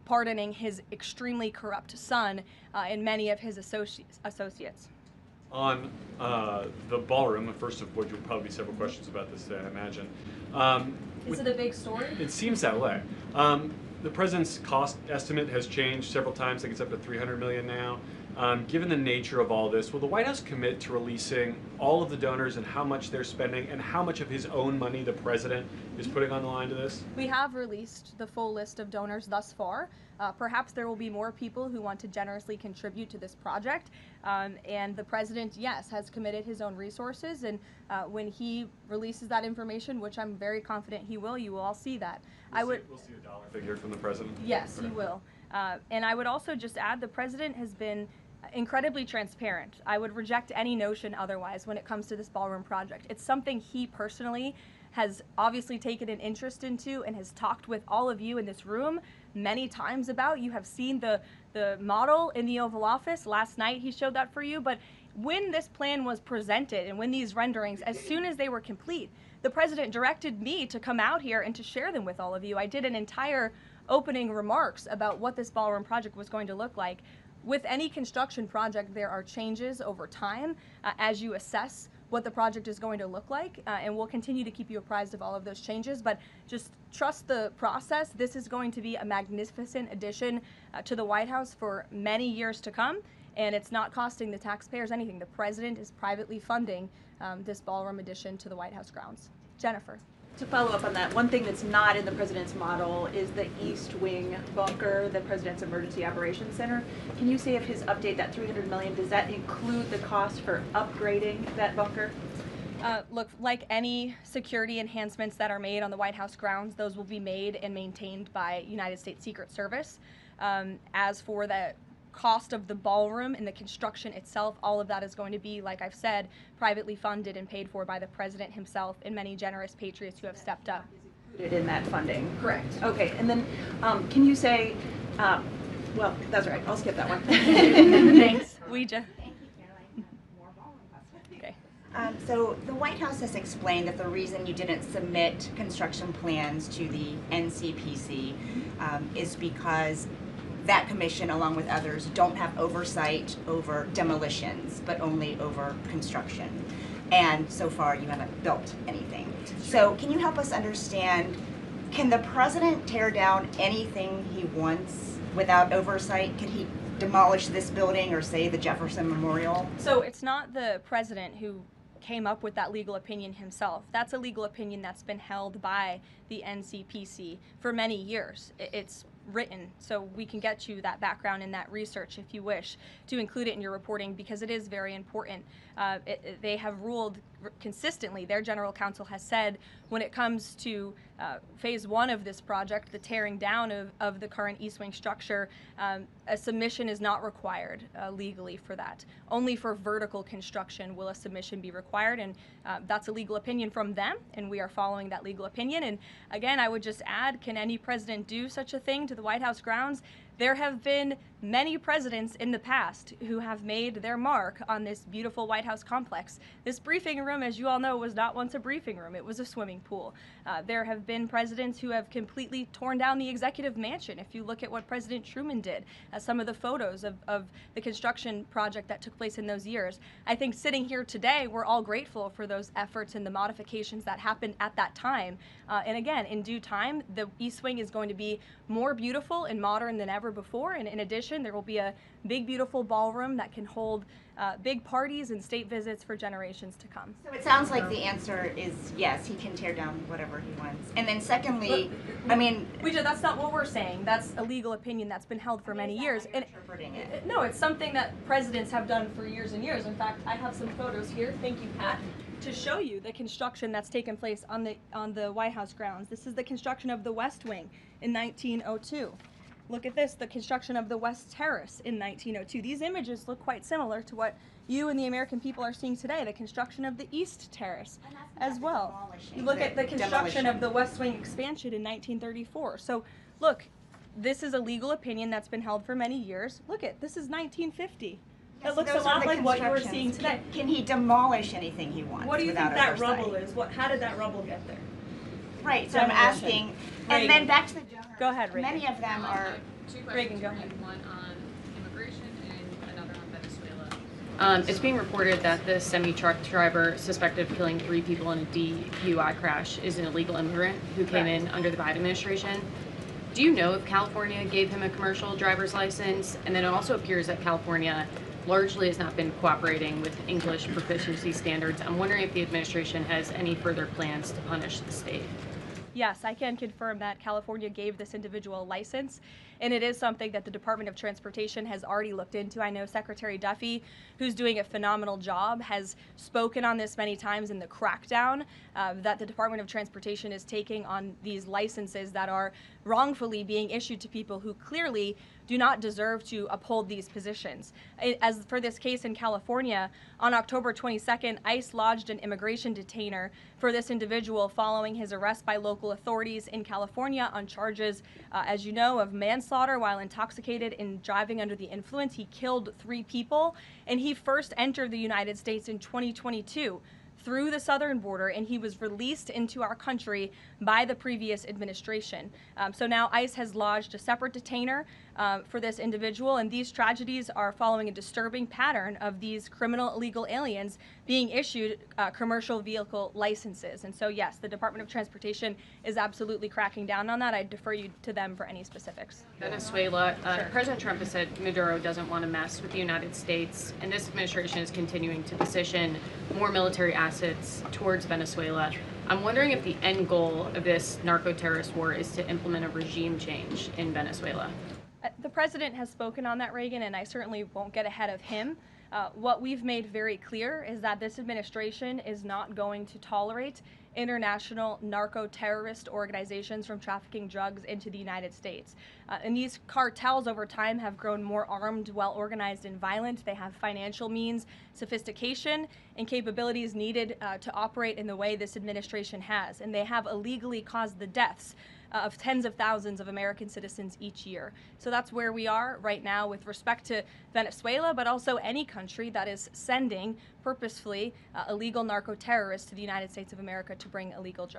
pardoning his extremely corrupt son and many of his associates. On the ballroom, first of which will probably be several questions about this today, I imagine. Is it a big story? It seems that way. The president's cost estimate has changed several times. I think it's up to $300 million now. Given the nature of all this, will the White House commit to releasing all of the donors and how much they're spending and how much of his own money the president is putting on the line to this? We have released the full list of donors thus far. Perhaps there will be more people who want to generously contribute to this project. And the president, yes, has committed his own resources. And when he releases that information, which I'm very confident he will, you will all see that. We'll see a dollar figure from the president? Yes, he will. And I would also just add the president has been incredibly transparent. I would reject any notion otherwise when it comes to this ballroom project. It's something he personally has obviously taken an interest into and has talked with all of you in this room many times about. You have seen the model in the Oval Office. Last night he showed that for you. But when this plan was presented and when these renderings, as soon as they were complete, the president directed me to come out here and to share them with all of you. I did an entire opening remarks about what this ballroom project was going to look like. With any construction project, there are changes over time as you assess what the project is going to look like, and we'll continue to keep you apprised of all of those changes, but just trust the process. This is going to be a magnificent addition to the White House for many years to come, and it's not costing the taxpayers anything. The president is privately funding this ballroom addition to the White House grounds. Jennifer. To follow up on that, one thing that's not in the president's model is the East Wing bunker, the president's emergency operations center. Can you say if his update, that $300 million, does that include the cost for upgrading that bunker? Look, like any security enhancements that are made on the White House grounds, those will be made and maintained by United States Secret Service. As for the cost of the ballroom and the construction itself, all of that is going to be, like I've said, privately funded and paid for by the president himself and many generous patriots who have stepped up. Is included in that funding? Correct. Okay, and then can you say, well, that's all right, I'll skip that one. Thanks. Ouija. Thank you, Karoline. More ballroom questions. Okay. So the White House has explained that the reason you didn't submit construction plans to the NCPC is because that commission, along with others, don't have oversight over demolitions, but only over construction. And so far, you haven't built anything. So can you help us understand, can the president tear down anything he wants without oversight? Could he demolish this building or, say, the Jefferson Memorial? So it's not the president who came up with that legal opinion himself. That's a legal opinion that's been held by the NCPC for many years. It's written, so we can get you that background and that research if you wish to include it in your reporting, because it is very important. They have ruled consistently, their general counsel has said, when it comes to phase one of this project, the tearing down of the current East Wing structure, a submission is not required legally for that. Only for vertical construction will a submission be required, and that's a legal opinion from them, and we are following that legal opinion. And again, I would just add, can any president do such a thing to the White House grounds? There have been many presidents in the past who have made their mark on this beautiful White House complex. This briefing room, as you all know, was not once a briefing room. It was a swimming pool. There have been presidents who have completely torn down the executive mansion. If you look at what President Truman did, some of the photos of the construction project that took place in those years, I think sitting here today, we're all grateful for those efforts and the modifications that happened at that time. And again, in due time, the East Wing is going to be more beautiful and modern than ever before. And in addition, there will be a big, beautiful ballroom that can hold big parties and state visits for generations to come. So it sounds like the answer is yes, he can tear down whatever he wants. And then secondly, Ouija, that's not what we're saying. That's a legal opinion that's been held for many years. And interpreting it. No, it's something that presidents have done for years and years. In fact, I have some photos here. Thank you, Pat, to show you the construction that's taken place on the White House grounds. This is the construction of the West Wing in 1902. Look at this, the construction of the West Terrace in 1902. These images look quite similar to what you and the American people are seeing today, the construction of the East Terrace as well. You look at the construction of the West Wing expansion in 1934. So look, this is a legal opinion that's been held for many years. Look at, this is 1950. Yes, it looks a lot like what you're seeing today. Can he demolish anything he wants? What do you think that oversight? rubble is? How did that rubble get there? Right, so I'm asking, and then back to the donors. Go ahead, Reagan. Many of them are, Two Reagan, questions, go for you. ahead. One on immigration and another on Venezuela. It's being reported that the semi-truck driver suspected of killing 3 people in a DUI crash is an illegal immigrant who came in under the Biden administration. Do you know if California gave him a commercial driver's license? And then it also appears that California largely has not been cooperating with English proficiency standards. I'm wondering if the administration has any further plans to punish the state. Yes, I can confirm that California gave this individual a license, and it is something that the Department of Transportation has already looked into. I know Secretary Duffy, who's doing a phenomenal job, has spoken on this many times in the crackdown that the Department of Transportation is taking on these licenses that are wrongfully being issued to people who clearly do not deserve to uphold these positions. As for this case in California, on October 22nd, ICE lodged an immigration detainer for this individual following his arrest by local authorities in California on charges, as you know, of manslaughter while intoxicated and driving under the influence. He killed 3 people, and he first entered the United States in 2022 through the southern border, and he was released into our country by the previous administration. So now ICE has lodged a separate detainer for this individual, and these tragedies are following a disturbing pattern of these criminal illegal aliens being issued commercial vehicle licenses. And so yes, the Department of Transportation is absolutely cracking down on that. I defer you to them for any specifics. Venezuela, President Trump has said Maduro doesn't want to mess with the United States, and this administration is continuing to position more military assets towards Venezuela. I'm wondering if the end goal of this narco-terrorist war is to implement a regime change in Venezuela. The president has spoken on that, Reagan, and I certainly won't get ahead of him. What we've made very clear is that this administration is not going to tolerate international narco-terrorist organizations from trafficking drugs into the United States. And these cartels over time have grown more armed, well-organized, and violent. They have financial means, sophistication, and capabilities needed to operate in the way this administration has. And they have illegally caused the deaths of tens of thousands of American citizens each year. So that's where we are right now with respect to Venezuela, but also any country that is sending purposefully illegal narco-terrorists to the United States of America to bring illegal drugs.